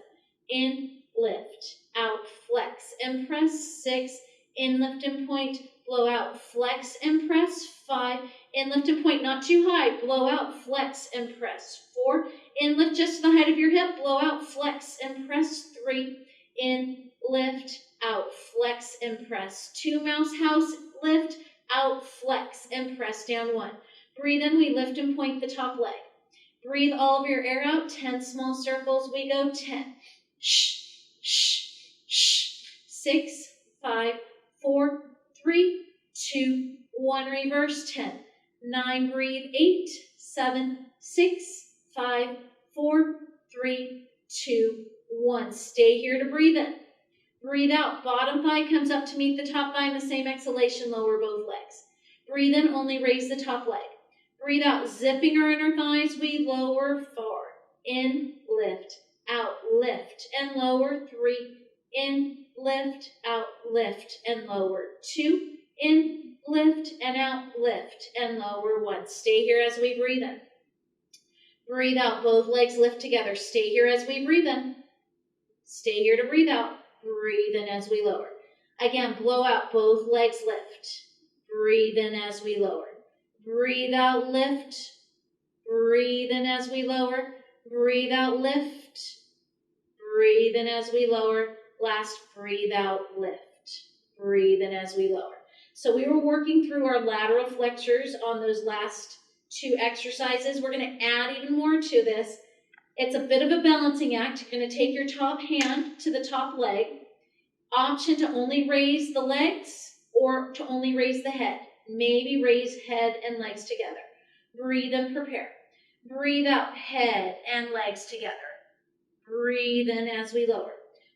In, lift, out, flex, and press 6. In, lift, and point. Blow out, flex, and press 5. In, lift, and point, not too high. Blow out, flex, and press 4. In, lift just to the height of your hip. Blow out, flex, and press 3. In, lift, out, flex, and press 2. Mouse house, lift, out, flex, and press down 1. Breathe in, we lift and point the top leg. Breathe all of your air out, 10 small circles, we go 10. Shh, shh, shh. 6, 5, 4, 3, 2, 1, reverse 10. 9, breathe, 8, 7, 6, 5, 4, 3, 2, 1. Stay here to breathe in. Breathe out, bottom thigh comes up to meet the top thigh in the same exhalation, lower both legs. Breathe in, only raise the top leg. Breathe out, zipping our inner thighs, we lower 4. In, lift, out, lift, and lower 3. In, lift, out, lift, and lower 2. In, lift, and out, lift, and lower 1. Stay here as we breathe in. Breathe out, both legs lift together. Stay here as we breathe in. Stay here to breathe out. Breathe in as we lower. Again, blow out, both legs lift. Breathe in as we lower. Breathe out, lift. Breathe in as we lower. Breathe out, lift. Breathe in as we lower. Last, breathe out, lift. Breathe in as we lower. So we were working through our lateral flexors on those last 2 exercises. We're going to add even more to this. It's a bit of a balancing act. You're going to take your top hand to the top leg. Option to only raise the legs or to only raise the head. Maybe raise head and legs together. Breathe and prepare. Breathe out, head and legs together. Breathe in as we lower.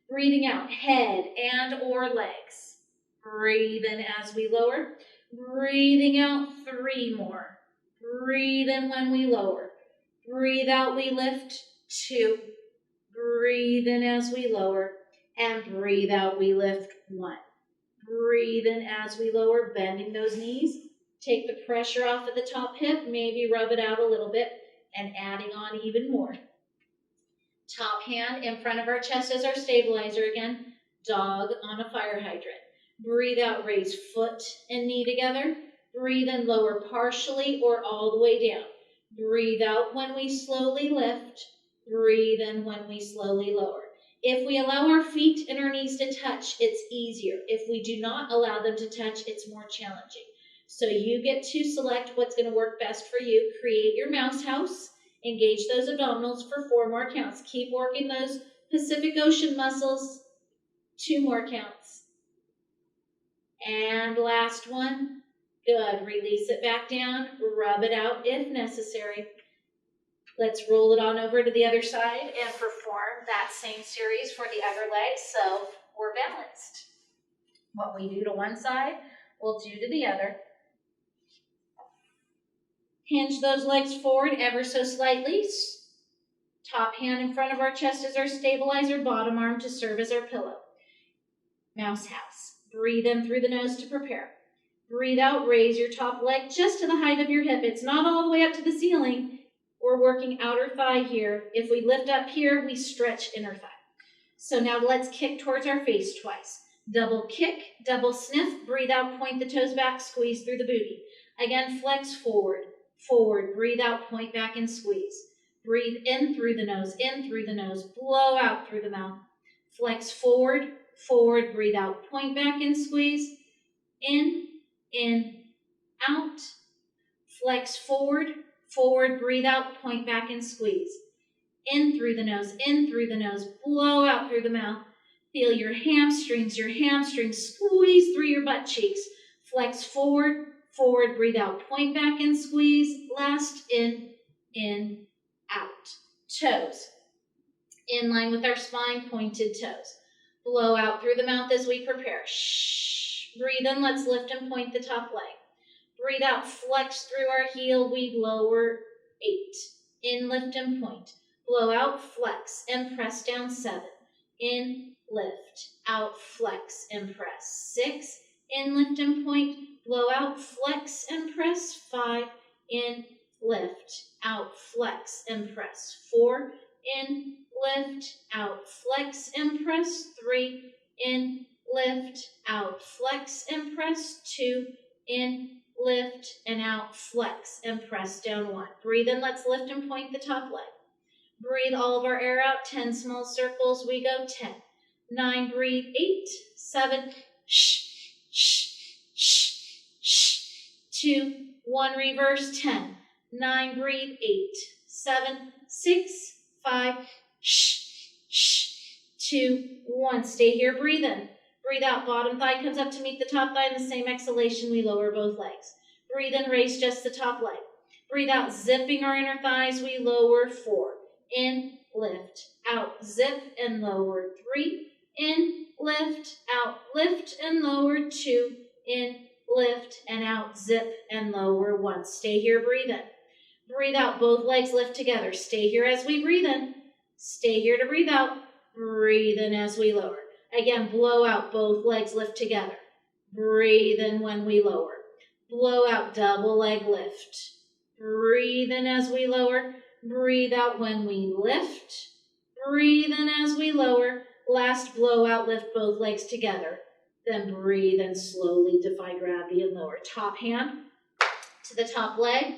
Breathing out, head and or legs. Breathe in as we lower. Breathing out, 3 more. Breathe in when we lower. Breathe out, we lift, 2. Breathe in as we lower. And breathe out, we lift, 1. Breathe in as we lower, bending those knees. Take the pressure off of the top hip, maybe rub it out a little bit, and adding on even more. Top hand in front of our chest as our stabilizer again. Dog on a fire hydrant. Breathe out, raise foot and knee together. Breathe in, lower partially or all the way down. Breathe out when we slowly lift. Breathe in when we slowly lower. If we allow our feet and our knees to touch, it's easier. If we do not allow them to touch, it's more challenging. So you get to select what's going to work best for you. Create your mouse house. Engage those abdominals for 4 more counts. Keep working those Pacific Ocean muscles. 2 more counts. And last one. Good. Release it back down. Rub it out if necessary. Let's roll it on over to the other side and perform that same series for the other leg so we're balanced. What we do to one side, we'll do to the other. Hinge those legs forward ever so slightly. Top hand in front of our chest is our stabilizer, bottom arm to serve as our pillow. Mouse house. Breathe in through the nose to prepare. Breathe out, raise your top leg just to the height of your hip. It's not all the way up to the ceiling. We're working outer thigh here. If we lift up here, we stretch inner thigh. So now let's kick towards our face twice. Double kick, double sniff, breathe out, point the toes back, squeeze through the booty. Again, flex forward, forward, breathe out, point back and squeeze. Breathe in through the nose, blow out through the mouth. Flex forward, forward, breathe out, point back and squeeze. In, out. Flex forward, forward, breathe out, point back and squeeze. In through the nose, blow out through the mouth. Feel your hamstrings, squeeze through your butt cheeks. Flex forward, forward, breathe out, point back and squeeze. Last, in, out. Toes. In line with our spine, pointed toes. Blow out through the mouth as we prepare. Shh. Breathe in, let's lift and point the top leg. Breathe out, flex through our heel, we lower 8. In, lift and point. Blow out, flex and press down 7. In, lift, out, flex and press 6. In, lift and point. Blow out, flex and press 5. In, lift, out, flex and press 4. In, lift, out, flex and press 3. In, lift, out, flex and press 2. In, lift, and out, flex and press down 1. Breathe in, let's lift and point the top leg. Breathe all of our air out, 10 small circles, we go 10. 9, breathe, 8, 7, shh, shh, shh, shh, 2, 1, reverse, 10. 9, breathe, 8, 7, 6, 5, shh, shh, 2, 1. Stay here, breathe in. Breathe out, bottom thigh comes up to meet the top thigh. In the same exhalation, we lower both legs. Breathe in, raise just the top leg. Breathe out, zipping our inner thighs, we lower 4. In, lift, out, zip and lower 3. In, lift, out, lift and lower 2. In, lift and out, zip and lower 1. Stay here, breathe in. Breathe out, both legs lift together. Stay here as we breathe in. Stay here to breathe out. Breathe in as we lower. Again, blow out, both legs lift together. Breathe in when we lower. Blow out, double leg lift. Breathe in as we lower. Breathe out when we lift. Breathe in as we lower. Last blow out, lift both legs together. Then breathe and slowly defy gravity and lower. Top hand to the top leg.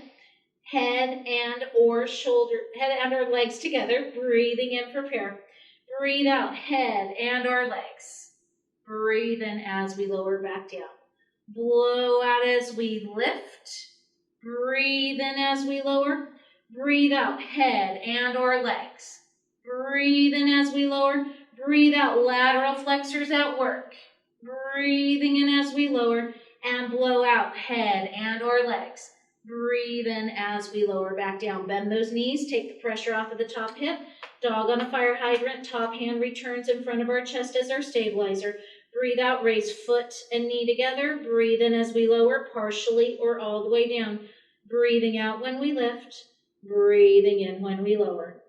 Head and or legs together. Breathing in, prepare. Breathe out, head and our legs. Breathe in as we lower back down. Blow out as we lift. Breathe in as we lower. Breathe out, head and our legs. Breathe in as we lower. Breathe out, lateral flexors at work. Breathing in as we lower. And blow out, head and our legs. Breathe in as we lower back down. Bend those knees, take the pressure off of the top hip. Dog on a fire hydrant, top hand returns in front of our chest as our stabilizer. Breathe out, raise foot and knee together. Breathe in as we lower, partially or all the way down. Breathing out when we lift. Breathing in when we lower.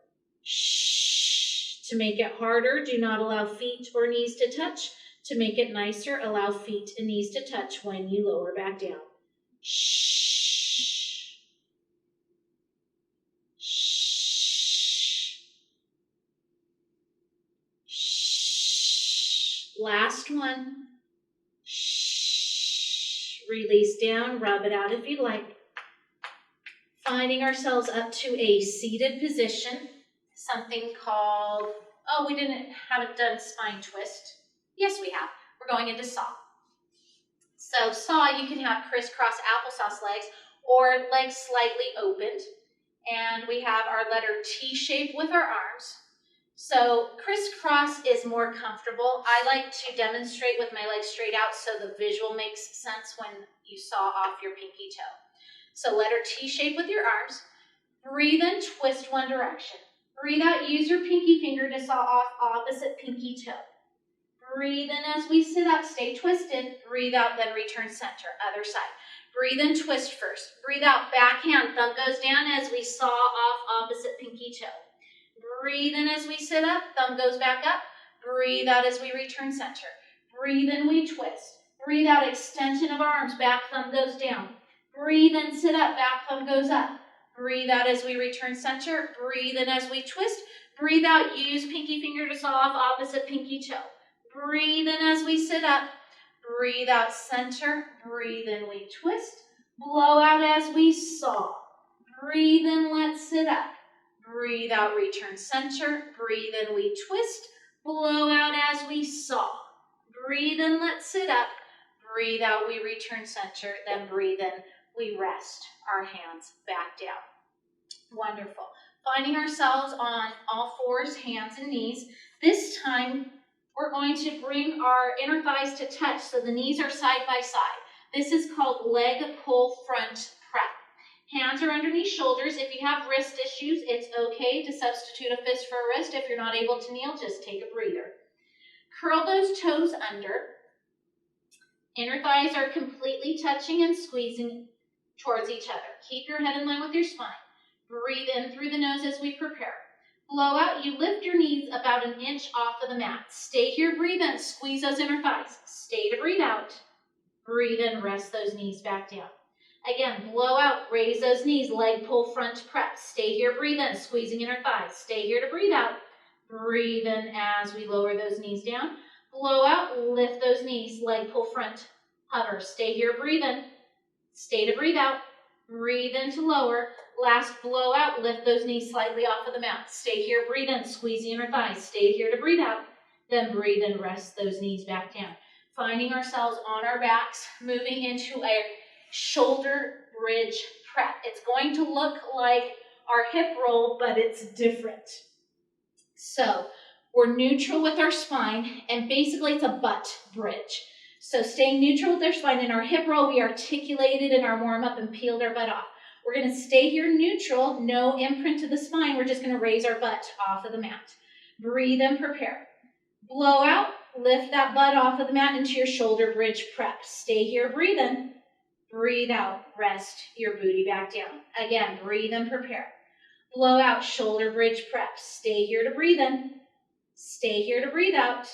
Shh. To make it harder, do not allow feet or knees to touch. To make it nicer, allow feet and knees to touch when you lower back down. Shh. Last one. Shh. Release down, rub it out if you like. Finding ourselves up to a seated position. Something called, we haven't done spine twist. Yes, we have. We're going into saw. So saw, you can have crisscross applesauce legs or legs slightly opened. And we have our letter T shape with our arms. So crisscross is more comfortable. I like to demonstrate with my legs straight out so the visual makes sense when you saw off your pinky toe. So letter T shape with your arms. Breathe in, twist one direction. Breathe out, use your pinky finger to saw off opposite pinky toe. Breathe in as we sit up, stay twisted. Breathe out, then return center, other side. Breathe in, twist first. Breathe out, back hand, thumb goes down as we saw off opposite pinky toe. Breathe in as we sit up, thumb goes back up. Breathe out as we return center. Breathe in, we twist. Breathe out, extension of arms, back thumb goes down. Breathe in, sit up, back thumb goes up. Breathe out as we return center. Breathe in as we twist. Breathe out, use pinky finger to saw off opposite pinky toe. Breathe in as we sit up. Breathe out, center. Breathe in, we twist. Blow out as we saw. Breathe in, let's sit up. Breathe out, return center. Breathe in, we twist. Blow out as we saw. Breathe in, let's sit up. Breathe out, we return center. Then breathe in, we rest our hands back down. Wonderful. Finding ourselves on all fours, hands and knees. This time, we're going to bring our inner thighs to touch so the knees are side by side. This is called leg pull front prep. Hands are underneath shoulders. If you have wrist issues, it's okay to substitute a fist for a wrist. If you're not able to kneel, just take a breather. Curl those toes under. Inner thighs are completely touching and squeezing towards each other. Keep your head in line with your spine. Breathe in through the nose as we prepare. Blow out, you lift your knees about an inch off of the mat. Stay here, breathe in, squeeze those inner thighs. Stay to breathe out. Breathe in, rest those knees back down. Again, blow out, raise those knees, leg pull front prep. Stay here, breathe in, squeezing inner thighs. Stay here to breathe out. Breathe in as we lower those knees down. Blow out, lift those knees, leg pull front, hover. Stay here, breathe in. Stay to breathe out. Breathe in to lower. Last blow out, lift those knees slightly off of the mat. Stay here, breathe in, squeeze the inner thighs. Stay here to breathe out. Then breathe in, rest those knees back down. Finding ourselves on our backs, moving into a shoulder bridge prep. It's going to look like our hip roll, but it's different. So we're neutral with our spine, and basically it's a butt bridge. So staying neutral with our spine. In our hip roll, we articulated in our warm-up and peeled our butt off. We're going to stay here neutral, no imprint to the spine. We're just going to raise our butt off of the mat. Breathe and prepare. Blow out, lift that butt off of the mat into your shoulder bridge prep. Stay here, breathe in. Breathe out, rest your booty back down. Again, breathe and prepare. Blow out, shoulder bridge prep. Stay here to breathe in. Stay here to breathe out.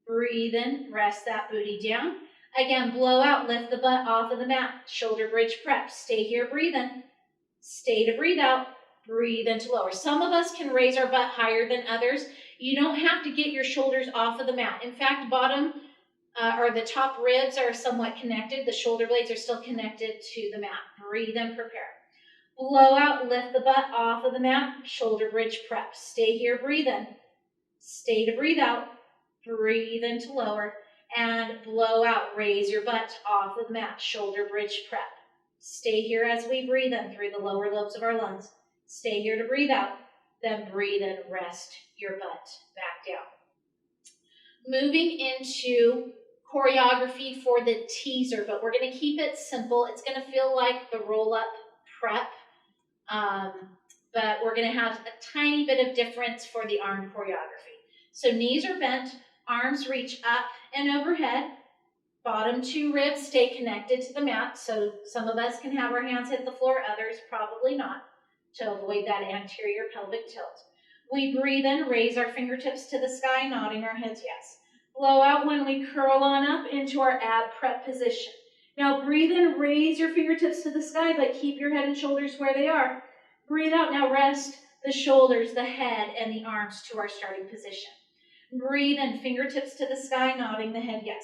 Breathe in, rest that booty down. Again, blow out, lift the butt off of the mat. Shoulder bridge prep. Stay here, breathe in. Stay to breathe out. Breathe in to lower. Some of us can raise our butt higher than others. You don't have to get your shoulders off of the mat. In fact, bottom or the top ribs are somewhat connected. The shoulder blades are still connected to the mat. Breathe and prepare. Blow out, lift the butt off of the mat. Shoulder bridge prep. Stay here, breathe in. Stay to breathe out. Breathe in to lower. And blow out, raise your butt off of the mat, shoulder bridge prep. Stay here as we breathe in through the lower lobes of our lungs. Stay here to breathe out, then breathe in, rest your butt back down. Moving into choreography for the teaser, but we're going to keep it simple. It's going to feel like the roll-up prep, but we're going to have a tiny bit of difference for the arm choreography. So knees are bent, arms reach up and overhead. Bottom two ribs stay connected to the mat. So some of us can have our hands hit the floor, others probably not, to avoid that anterior pelvic tilt. We breathe in, raise our fingertips to the sky, nodding our heads yes. Blow out when we curl on up into our ab prep position. Now breathe in, raise your fingertips to the sky, but keep your head and shoulders where they are. Breathe out, now rest the shoulders, the head, and the arms to our starting position. Breathe in, fingertips to the sky, nodding the head yes.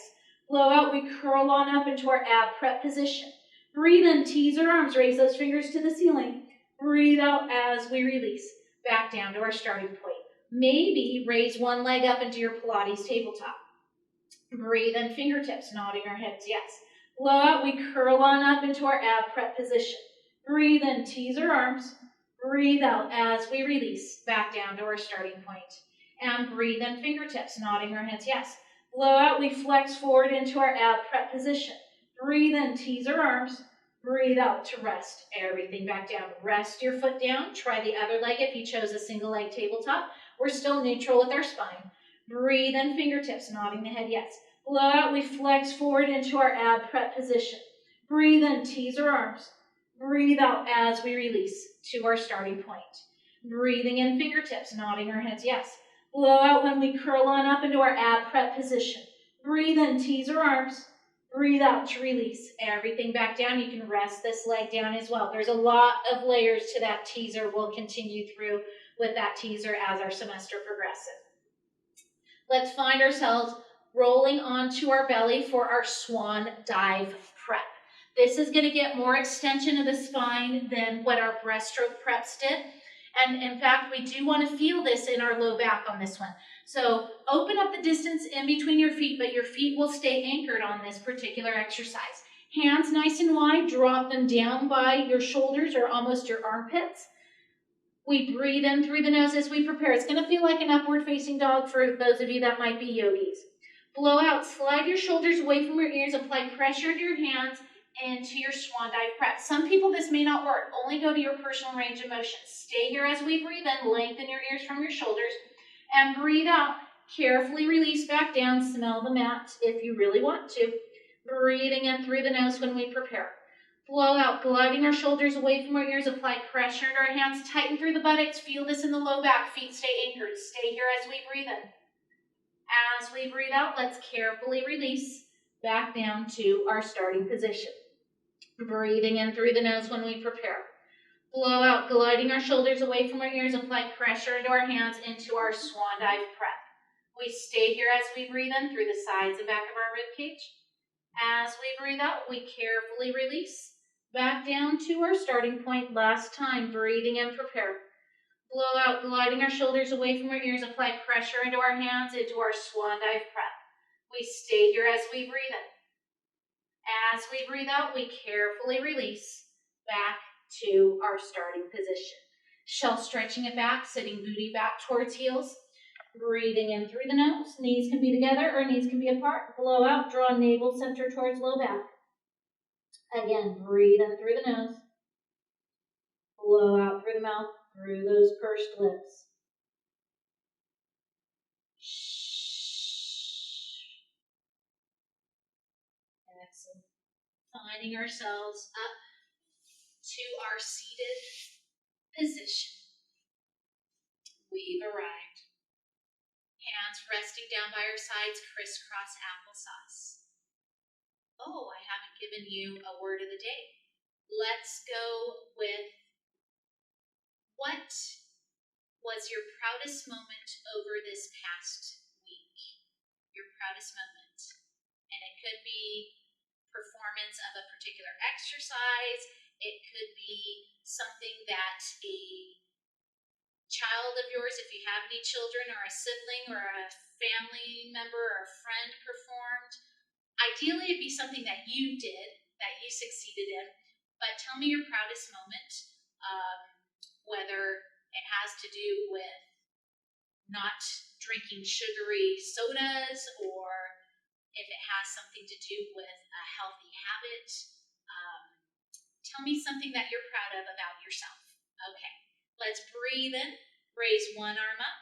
Blow out, we curl on up into our ab prep position. Breathe in, tease our arms, raise those fingers to the ceiling. Breathe out as we release, back down to our starting point. Maybe raise one leg up into your Pilates tabletop. Breathe in, fingertips, nodding our heads yes. Blow out, we curl on up into our ab prep position. Breathe in, teaser arms. Breathe out as we release, back down to our starting point. And breathe in, fingertips, nodding our heads, yes. Blow out, we flex forward into our ab prep position. Breathe in, teaser arms. Breathe out to rest. Everything back down. Rest your foot down. Try the other leg if you chose a single leg tabletop. We're still neutral with our spine. Breathe in, fingertips, nodding the head, yes. Blow out, we flex forward into our ab prep position. Breathe in, teaser arms. Breathe out as we release to our starting point. Breathing in, fingertips, nodding our heads, yes. Blow out when we curl on up into our ab prep position. Breathe in, teaser arms. Breathe out to release. Everything back down. You can rest this leg down as well. There's a lot of layers to that teaser. We'll continue through with that teaser as our semester progresses. Let's find ourselves rolling onto our belly for our swan dive prep. This is going to get more extension of the spine than what our breaststroke preps did. And in fact, we do want to feel this in our low back on this one. So open up the distance in between your feet, but your feet will stay anchored on this particular exercise. Hands nice and wide, drop them down by your shoulders or almost your armpits. We breathe in through the nose as we prepare. It's going to feel like an upward facing dog for those of you that might be yogis. Blow out, slide your shoulders away from your ears, apply pressure to your hands into your swan dive prep. Some people this may not work. Only go to your personal range of motion. Stay here as we breathe in, lengthen your ears from your shoulders, and breathe out. Carefully release back down, smell the mat if you really want to. Breathing in through the nose when we prepare. Blow out, gliding our shoulders away from our ears, apply pressure into our hands, tighten through the buttocks, feel this in the low back, feet stay anchored. Stay here as we breathe in. As we breathe out, let's carefully release back down to our starting position. Breathing in through the nose when we prepare. Blow out, gliding our shoulders away from our ears, apply pressure into our hands into our swan dive prep. We stay here as we breathe in through the sides and back of our rib cage. As we breathe out, we carefully release back down to our starting point. Last time, breathing in, prepare. Blow out, gliding our shoulders away from our ears, apply pressure into our hands, into our swan dive prep. We stay here as we breathe in. As we breathe out, we carefully release back to our starting position. Shell stretching it back, sitting booty back towards heels. Breathing in through the nose. Knees can be together or knees can be apart. Blow out, draw navel center towards low back. Again, breathe in through the nose. Blow out through the mouth, through those pursed lips. Excellent. Finding ourselves up to our seated position. We've arrived. Hands resting down by our sides, crisscross applesauce. Oh, I haven't given you a word of the day. Let's go with, what was your proudest moment over this past week? Your proudest moment. And it could be performance of a particular exercise. It could be something that a child of yours, if you have any children, or a sibling or a family member or a friend performed. Ideally, it'd be something that you did, that you succeeded in, but tell me your proudest moment, whether it has to do with not drinking sugary sodas, or if it has something to do with a healthy habit. Tell me something that you're proud of about yourself. Okay. Let's breathe in, raise one arm up.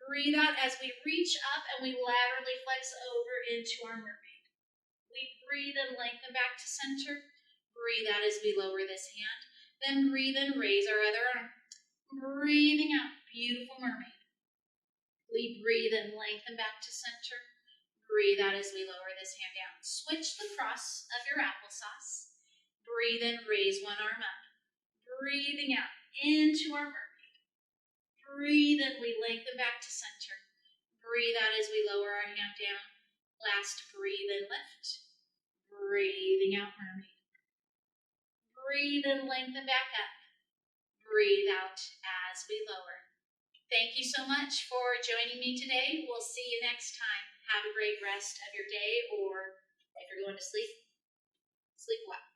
Breathe out as we reach up and we laterally flex over into our mermaid. We breathe and lengthen back to center. Breathe out as we lower this hand. Then breathe in, raise our other arm. Breathing out, beautiful mermaid. We breathe and lengthen back to center. Breathe out as we lower this hand down. Switch the cross of your applesauce. Breathe in, raise one arm up. Breathing out into our mermaid. Breathe in, we lengthen back to center. Breathe out as we lower our hand down. Last, breathe in, lift. Breathing out, mermaid. Breathe in, lengthen back up. Breathe out as we lower. Thank you so much for joining me today. We'll see you next time. Have a great rest of your day, or if you're going to sleep, Sleep well.